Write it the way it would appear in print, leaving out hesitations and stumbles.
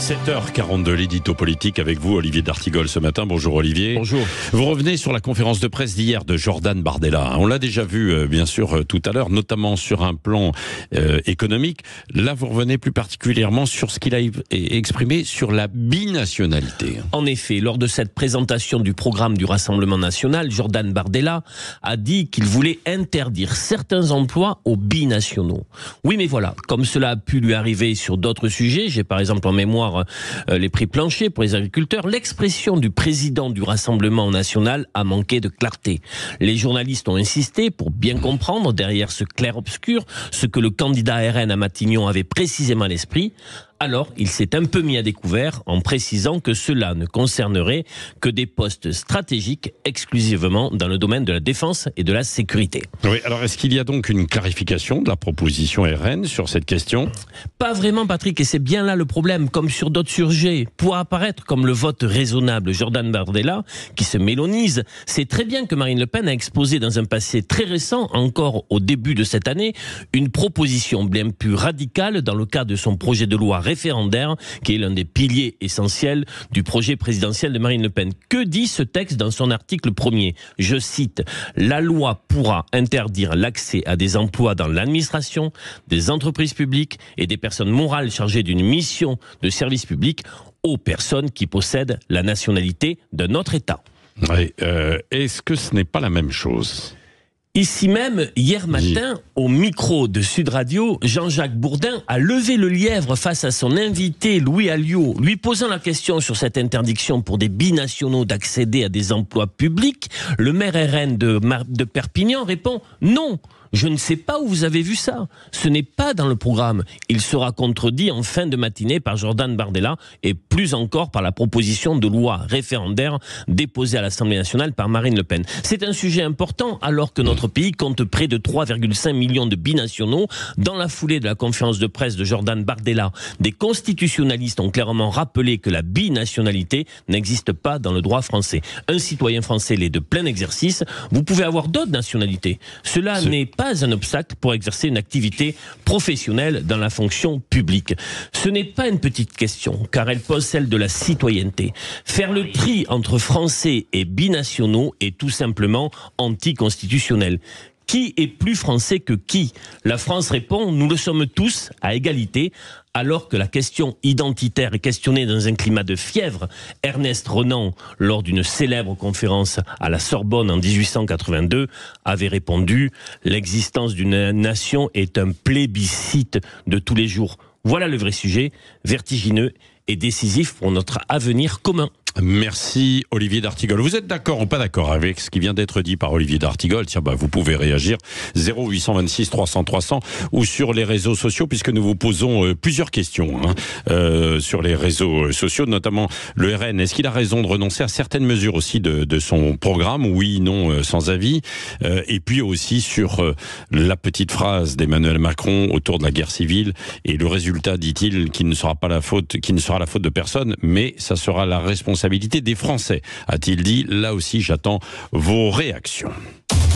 7h42, l'édito politique avec vous, Olivier d'Artigol, ce matin. Bonjour Olivier. Bonjour. Vous revenez sur la conférence de presse d'hier de Jordan Bardella. On l'a déjà vu, bien sûr, tout à l'heure, notamment sur un plan économique. Là, vous revenez plus particulièrement sur ce qu'il a exprimé sur la binationalité. En effet, lors de cette présentation du programme du Rassemblement national, Jordan Bardella a dit qu'il voulait interdire certains emplois aux binationaux. Oui, mais voilà, comme cela a pu lui arriver sur d'autres sujets, j'ai par exemple en mémoire les prix planchers pour les agriculteurs, l'expression du président du Rassemblement national a manqué de clarté. Les journalistes ont insisté pour bien comprendre derrière ce clair-obscur ce que le candidat RN à Matignon avait précisément à l'esprit. Alors, il s'est un peu mis à découvert en précisant que cela ne concernerait que des postes stratégiques exclusivement dans le domaine de la défense et de la sécurité. Oui, alors est-ce qu'il y a donc une clarification de la proposition RN sur cette question ? Pas vraiment, Patrick, et c'est bien là le problème. Comme sur d'autres sujets, pour apparaître comme le vote raisonnable, Jordan Bardella, qui se mélonise, c'est très bien que Marine Le Pen a exposé dans un passé très récent, encore au début de cette année, une proposition bien plus radicale dans le cadre de son projet de loi référendaire, qui est l'un des piliers essentiels du projet présidentiel de Marine Le Pen. Que dit ce texte dans son article 1er ? Je cite, « La loi pourra interdire l'accès à des emplois dans l'administration, des entreprises publiques et des personnes morales chargées d'une mission de service public aux personnes qui possèdent la nationalité d'un autre État. » Oui, est-ce que ce n'est pas la même chose ? Ici même, hier matin, au micro de Sud Radio, Jean-Jacques Bourdin a levé le lièvre face à son invité Louis Alliot, lui posant la question sur cette interdiction pour des binationaux d'accéder à des emplois publics. Le maire RN de Perpignan répond « Non ». Je ne sais pas où vous avez vu ça. Ce n'est pas dans le programme. Il sera contredit en fin de matinée par Jordan Bardella et plus encore par la proposition de loi référendaire déposée à l'Assemblée nationale par Marine Le Pen. C'est un sujet important alors que notre pays compte près de 3,5 millions de binationaux. Dans la foulée de la conférence de presse de Jordan Bardella, des constitutionnalistes ont clairement rappelé que la binationalité n'existe pas dans le droit français. Un citoyen français l'est de plein exercice. Vous pouvez avoir d'autres nationalités. Cela n'est pas un obstacle pour exercer une activité professionnelle dans la fonction publique. Ce n'est pas une petite question, car elle pose celle de la citoyenneté. Faire le tri entre français et binationaux est tout simplement anticonstitutionnel. Qui est plus français que qui ? La France répond, nous le sommes tous à égalité, alors que la question identitaire est questionnée dans un climat de fièvre. Ernest Renan, lors d'une célèbre conférence à la Sorbonne en 1882, avait répondu « L'existence d'une nation est un plébiscite de tous les jours ». Voilà le vrai sujet, vertigineux et décisif pour notre avenir commun. Merci Olivier d'Artigol. Vous êtes d'accord ou pas d'accord avec ce qui vient d'être dit par Olivier d'Artigol ? Tiens, vous pouvez réagir 0826 300 300 ou sur les réseaux sociaux, puisque nous vous posons plusieurs questions sur les réseaux sociaux, notamment le RN. Est-ce qu'il a raison de renoncer à certaines mesures aussi de son programme ? Oui, non, sans avis. Et puis aussi sur la petite phrase d'Emmanuel Macron autour de la guerre civile et le résultat, dit-il, qui ne sera la faute de personne, mais ça sera la responsabilité des Français, a-t-il dit. Là aussi, j'attends vos réactions.